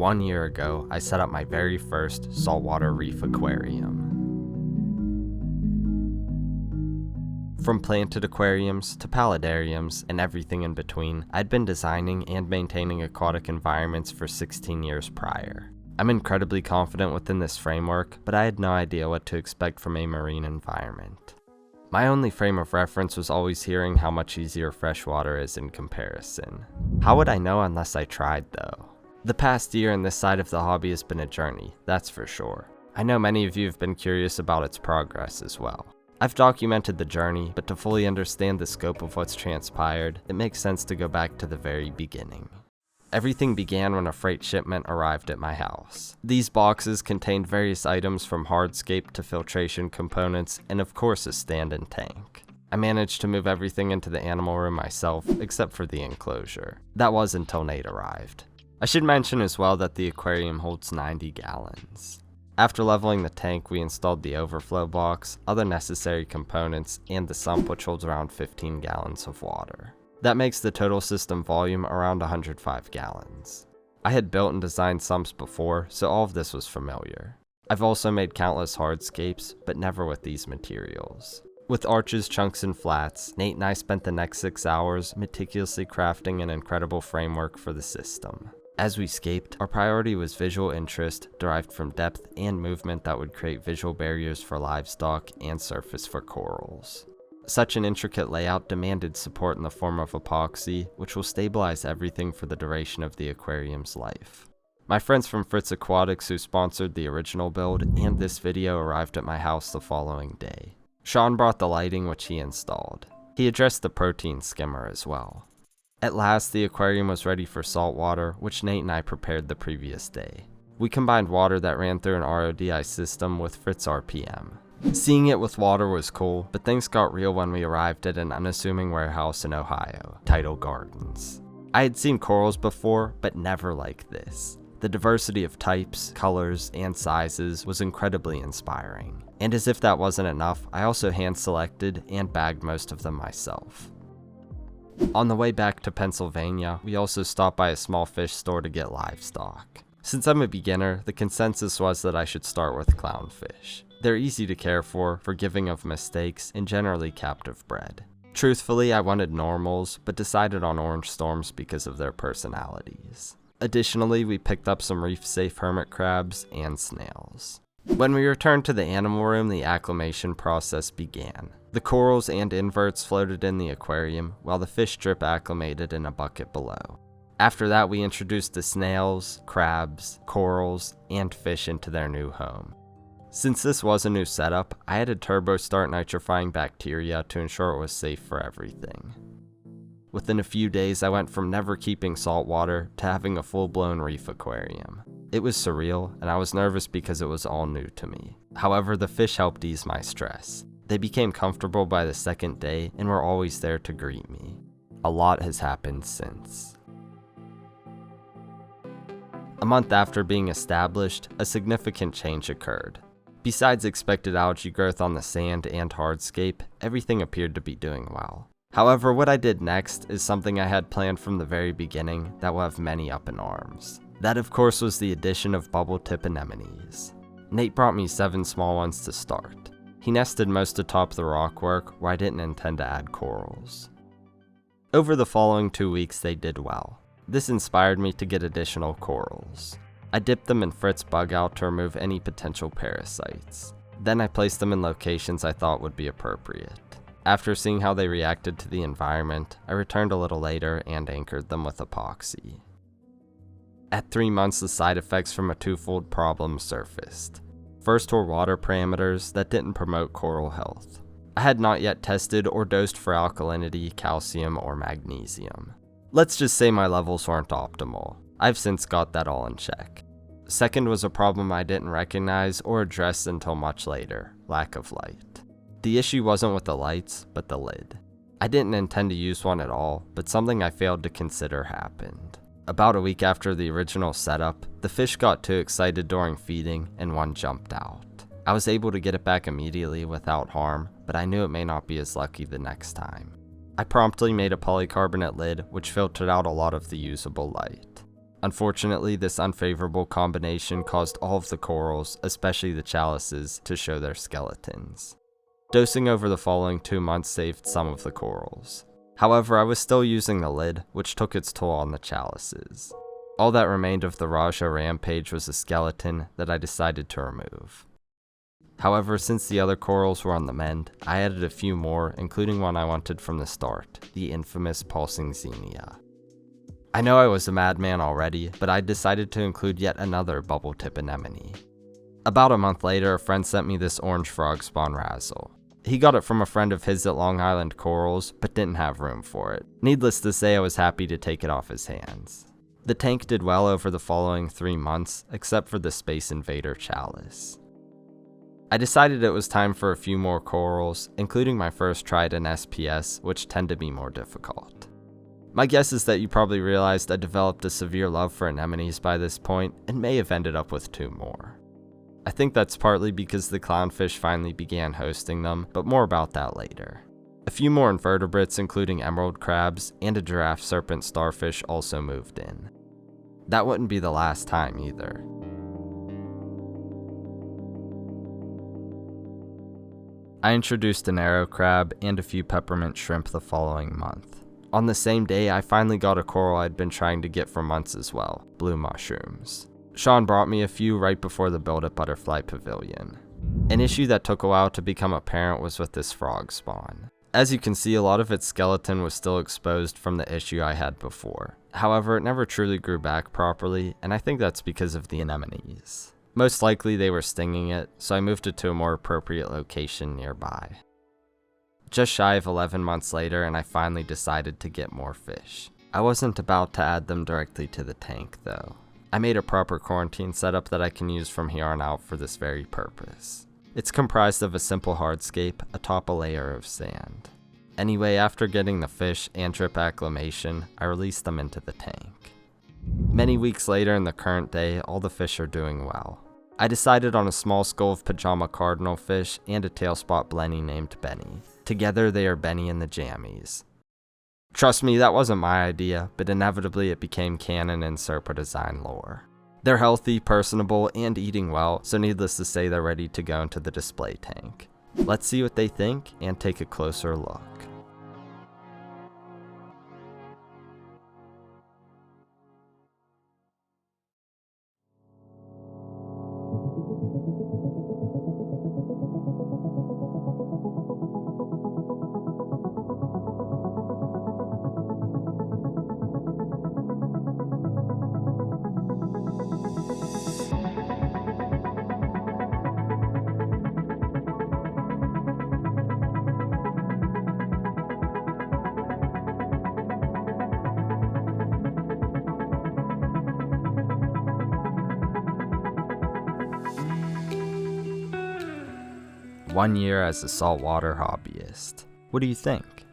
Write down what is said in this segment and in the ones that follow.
1 year ago, I set up my very first saltwater reef aquarium. From planted aquariums to paludariums and everything in between, I'd been designing and maintaining aquatic environments for 16 years prior. I'm incredibly confident within this framework, but I had no idea what to expect from a marine environment. My only frame of reference was always hearing how much easier freshwater is in comparison. How would I know unless I tried though? The past year in this side of the hobby has been a journey, that's for sure. I know many of you have been curious about its progress as well. I've documented the journey, but to fully understand the scope of what's transpired, it makes sense to go back to the very beginning. Everything began when a freight shipment arrived at my house. These boxes contained various items from hardscape to filtration components, and of course a stand and tank. I managed to move everything into the animal room myself, except for the enclosure. That was until Nate arrived. I should mention as well that the aquarium holds 90 gallons. After leveling the tank, we installed the overflow box, other necessary components, and the sump, which holds around 15 gallons of water. That makes the total system volume around 105 gallons. I had built and designed sumps before, so all of this was familiar. I've also made countless hardscapes, but never with these materials. With arches, chunks, and flats, Nate and I spent the next 6 hours meticulously crafting an incredible framework for the system. As we scaped, our priority was visual interest derived from depth and movement that would create visual barriers for livestock and surface for corals. Such an intricate layout demanded support in the form of epoxy, which will stabilize everything for the duration of the aquarium's life. My friends from Fritz Aquatics, who sponsored the original build and this video, arrived at my house the following day. Sean brought the lighting, which he installed. He addressed the protein skimmer as well. At last, the aquarium was ready for saltwater, which Nate and I prepared the previous day. We combined water that ran through an RODI system with Fritz RPM. Seeing it with water was cool, but things got real when we arrived at an unassuming warehouse in Ohio, Tidal Gardens. I had seen corals before, but never like this. The diversity of types, colors, and sizes was incredibly inspiring. And as if that wasn't enough, I also hand-selected and bagged most of them myself. On the way back to Pennsylvania, we also stopped by a small fish store to get livestock. Since I'm a beginner, the consensus was that I should start with clownfish. They're easy to care for, forgiving of mistakes, and generally captive bred. Truthfully, I wanted normals, but decided on orange storms because of their personalities. Additionally, we picked up some reef-safe hermit crabs and snails. When we returned to the animal room, the acclimation process began. The corals and inverts floated in the aquarium, while the fish drip acclimated in a bucket below. After that, we introduced the snails, crabs, corals, and fish into their new home. Since this was a new setup, I added TurboStart nitrifying bacteria to ensure it was safe for everything. Within a few days, I went from never keeping salt water to having a full-blown reef aquarium. It was surreal, and I was nervous because it was all new to me. However, the fish helped ease my stress. They became comfortable by the second day and were always there to greet me. A lot has happened since. A month after being established, a significant change occurred. Besides expected algae growth on the sand and hardscape, everything appeared to be doing well. However, what I did next is something I had planned from the very beginning that will have many up in arms. That, of course, was the addition of bubble tip anemones. Nate brought me 7 small ones to start. He nested most atop the rockwork, where I didn't intend to add corals. Over the following 2 weeks, they did well. This inspired me to get additional corals. I dipped them in Fritz bug out to remove any potential parasites. Then I placed them in locations I thought would be appropriate. After seeing how they reacted to the environment, I returned a little later and anchored them with epoxy. At 3 months, the side effects from a twofold problem surfaced. First were water parameters that didn't promote coral health. I had not yet tested or dosed for alkalinity, calcium, or magnesium. Let's just say my levels weren't optimal. I've since got that all in check. Second was a problem I didn't recognize or address until much later: lack of light. The issue wasn't with the lights, but the lid. I didn't intend to use one at all, but something I failed to consider happened. About a week after the original setup, the fish got too excited during feeding and one jumped out. I was able to get it back immediately without harm, but I knew it may not be as lucky the next time. I promptly made a polycarbonate lid which filtered out a lot of the usable light. Unfortunately, this unfavorable combination caused all of the corals, especially the chalices, to show their skeletons. Dosing over the following 2 months saved some of the corals. However, I was still using the lid, which took its toll on the chalices. All that remained of the Raja Rampage was a skeleton that I decided to remove. However, since the other corals were on the mend, I added a few more, including one I wanted from the start, the infamous pulsing xenia. I know I was a madman already, but I decided to include yet another bubble tip anemone. About a month later, a friend sent me this orange frog spawn razzle. He got it from a friend of his at Long Island Corals, but didn't have room for it. Needless to say, I was happy to take it off his hands. The tank did well over the following 3 months, except for the Space Invader chalice. I decided it was time for a few more corals, including my first Trident SPS, which tend to be more difficult. My guess is that you probably realized I developed a severe love for anemones by this point, and may have ended up with 2 more. I think that's partly because the clownfish finally began hosting them, but more about that later. A few more invertebrates, including emerald crabs and a giraffe serpent starfish, also moved in. That wouldn't be the last time either. I introduced an arrow crab and a few peppermint shrimp the following month. On the same day, I finally got a coral I'd been trying to get for months as well, blue mushrooms. Sean brought me a few right before the build at Butterfly Pavilion. An issue that took a while to become apparent was with this frog spawn. As you can see, a lot of its skeleton was still exposed from the issue I had before. However, it never truly grew back properly, and I think that's because of the anemones. Most likely they were stinging it, so I moved it to a more appropriate location nearby. Just shy of 11 months later, and I finally decided to get more fish. I wasn't about to add them directly to the tank though. I made a proper quarantine setup that I can use from here on out for this very purpose. It's comprised of a simple hardscape atop a layer of sand. Anyway, after getting the fish and drip acclimation, I released them into the tank. Many weeks later in the current day, all the fish are doing well. I decided on a small skull of pajama cardinal fish and a tailspot blenny named Benny. Together they are Benny and the Jammies. Trust me, that wasn't my idea, but inevitably it became canon in SerpaDesign lore. They're healthy, personable, and eating well, so needless to say they're ready to go into the display tank. Let's see what they think and take a closer look. One year as a saltwater hobbyist. What do you think?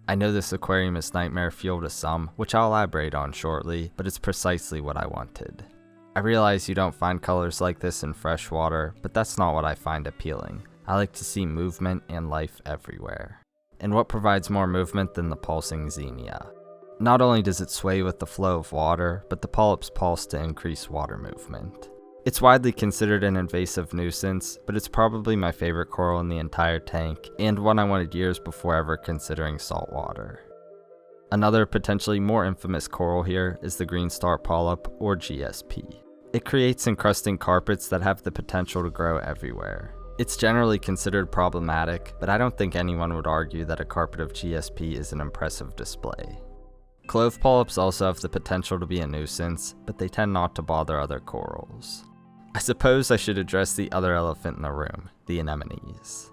I know this aquarium is nightmare fuel to some, which I'll elaborate on shortly, but it's precisely what I wanted. I realize you don't find colors like this in freshwater, but that's not what I find appealing. I like to see movement and life everywhere. And what provides more movement than the pulsing xenia? Not only does it sway with the flow of water, but the polyps pulse to increase water movement. It's widely considered an invasive nuisance, but it's probably my favorite coral in the entire tank, and one I wanted years before ever considering saltwater. Another potentially more infamous coral here is the green star polyp, or GSP. It creates encrusting carpets that have the potential to grow everywhere. It's generally considered problematic, but I don't think anyone would argue that a carpet of GSP is an impressive display. Clove polyps also have the potential to be a nuisance, but they tend not to bother other corals. I suppose I should address the other elephant in the room, the anemones.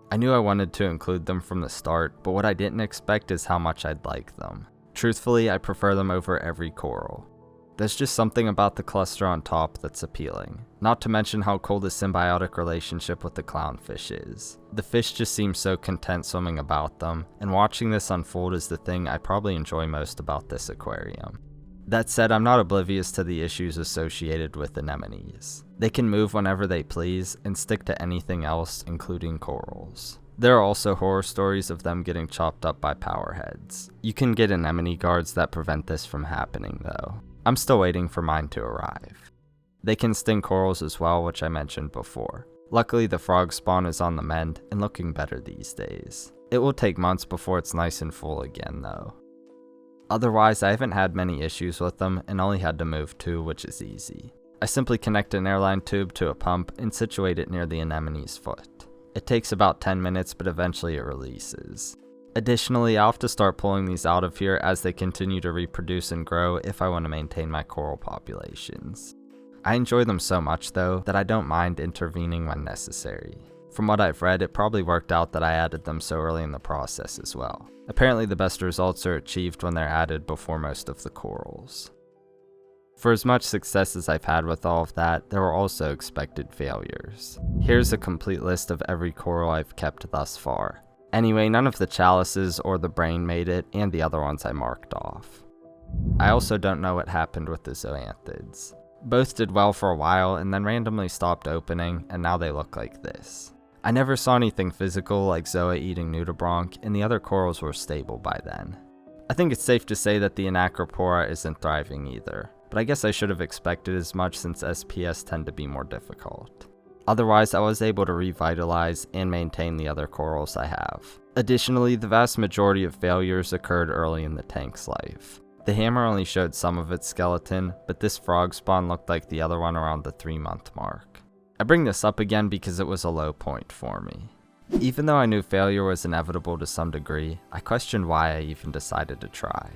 I knew I wanted to include them from the start, but what I didn't expect is how much I'd like them. Truthfully, I prefer them over every coral. There's just something about the cluster on top that's appealing, not to mention how cool the symbiotic relationship with the clownfish is. The fish just seem so content swimming about them, and watching this unfold is the thing I probably enjoy most about this aquarium. That said, I'm not oblivious to the issues associated with anemones. They can move whenever they please and stick to anything else, including corals. There are also horror stories of them getting chopped up by powerheads. You can get anemone guards that prevent this from happening though. I'm still waiting for mine to arrive. They can sting corals as well, which I mentioned before. Luckily, the frog spawn is on the mend and looking better these days. It will take months before it's nice and full again though. Otherwise, I haven't had many issues with them and only had to move 2, which is easy. I simply connect an airline tube to a pump and situate it near the anemone's foot. It takes about 10 minutes, but eventually it releases. Additionally, I'll have to start pulling these out of here as they continue to reproduce and grow if I want to maintain my coral populations. I enjoy them so much though that I don't mind intervening when necessary. From what I've read, it probably worked out that I added them so early in the process as well. Apparently the best results are achieved when they're added before most of the corals. For as much success as I've had with all of that, there were also expected failures. Here's a complete list of every coral I've kept thus far. Anyway, none of the chalices or the brain made it, and the other ones I marked off. I also don't know what happened with the zoanthids. Both did well for a while and then randomly stopped opening, and now they look like this. I never saw anything physical like Zoa eating nudibranch, and the other corals were stable by then. I think it's safe to say that the Anacropora isn't thriving either, but I guess I should have expected as much since SPS tend to be more difficult. Otherwise, I was able to revitalize and maintain the other corals I have. Additionally, the vast majority of failures occurred early in the tank's life. The hammer only showed some of its skeleton, but this frog spawn looked like the other one around the 3-month mark. I bring this up again because it was a low point for me. Even though I knew failure was inevitable to some degree, I questioned why I even decided to try.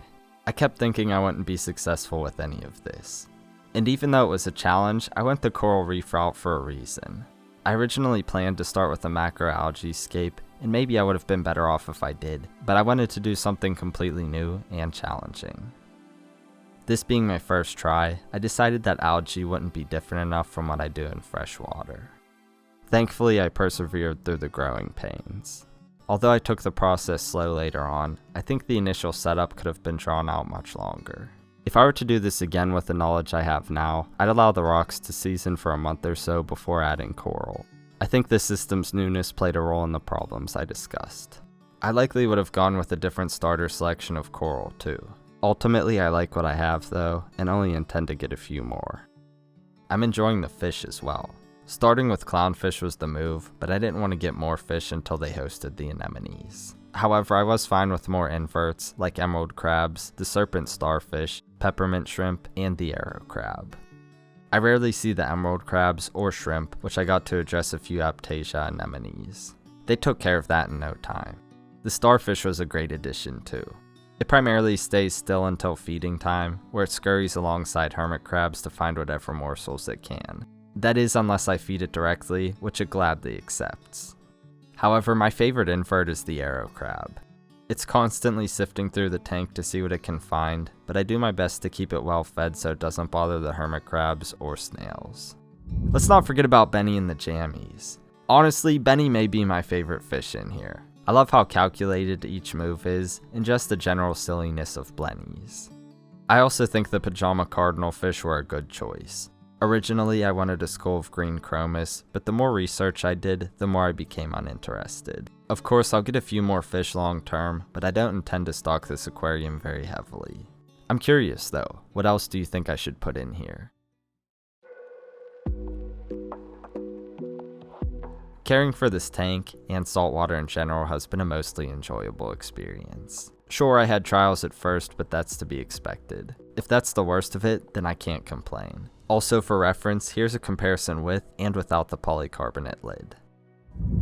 I kept thinking I wouldn't be successful with any of this. And even though it was a challenge, I went the coral reef route for a reason. I originally planned to start with a macroalgae scape, and maybe I would have been better off if I did, but I wanted to do something completely new and challenging. This being my first try, I decided that algae wouldn't be different enough from what I do in freshwater. Thankfully, I persevered through the growing pains. Although I took the process slow later on, I think the initial setup could have been drawn out much longer. If I were to do this again with the knowledge I have now, I'd allow the rocks to season for a month or so before adding coral. I think this system's newness played a role in the problems I discussed. I likely would have gone with a different starter selection of coral too. Ultimately, I like what I have though, and only intend to get a few more. I'm enjoying the fish as well. Starting with clownfish was the move, but I didn't want to get more fish until they hosted the anemones. However, I was fine with more inverts, like emerald crabs, the serpent starfish, peppermint shrimp, and the arrow crab. I rarely see the emerald crabs or shrimp, which I got to address a few Aptasia anemones. They took care of that in no time. The starfish was a great addition too. It primarily stays still until feeding time, where it scurries alongside hermit crabs to find whatever morsels it can. That is, unless I feed it directly, which it gladly accepts. However, my favorite invert is the arrow crab. It's constantly sifting through the tank to see what it can find, but I do my best to keep it well fed so it doesn't bother the hermit crabs or snails. Let's not forget about Benny and the jammies. Honestly, Benny may be my favorite fish in here. I love how calculated each move is, and just the general silliness of blennies. I also think the pajama cardinal fish were a good choice. Originally, I wanted a skull of green chromis, but the more research I did, the more I became uninterested. Of course, I'll get a few more fish long term, but I don't intend to stock this aquarium very heavily. I'm curious though, what else do you think I should put in here? Caring for this tank, and saltwater in general, has been a mostly enjoyable experience. Sure, I had trials at first, but that's to be expected. If that's the worst of it, then I can't complain. Also for reference, here's a comparison with and without the polycarbonate lid.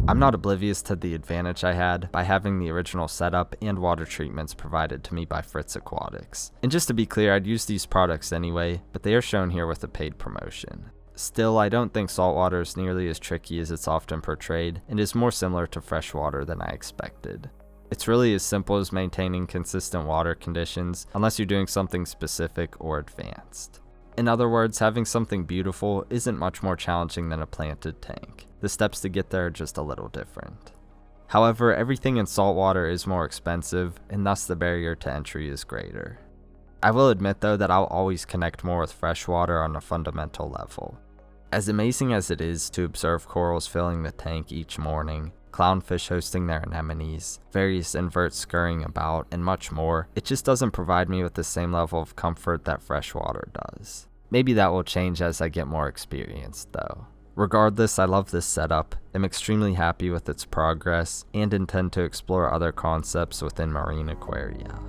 I'm not oblivious to the advantage I had by having the original setup and water treatments provided to me by Fritz Aquatics. And just to be clear, I'd use these products anyway, but they are shown here with a paid promotion. Still, I don't think saltwater is nearly as tricky as it's often portrayed, and is more similar to freshwater than I expected. It's really as simple as maintaining consistent water conditions, unless you're doing something specific or advanced. In other words, having something beautiful isn't much more challenging than a planted tank. The steps to get there are just a little different. However, everything in saltwater is more expensive, and thus the barrier to entry is greater. I will admit though that I'll always connect more with freshwater on a fundamental level. As amazing as it is to observe corals filling the tank each morning, clownfish hosting their anemones, various inverts scurrying about, and much more. It just doesn't provide me with the same level of comfort that freshwater does. Maybe that will change as I get more experienced, though. Regardless, I love this setup, am extremely happy with its progress, and intend to explore other concepts within marine aquaria.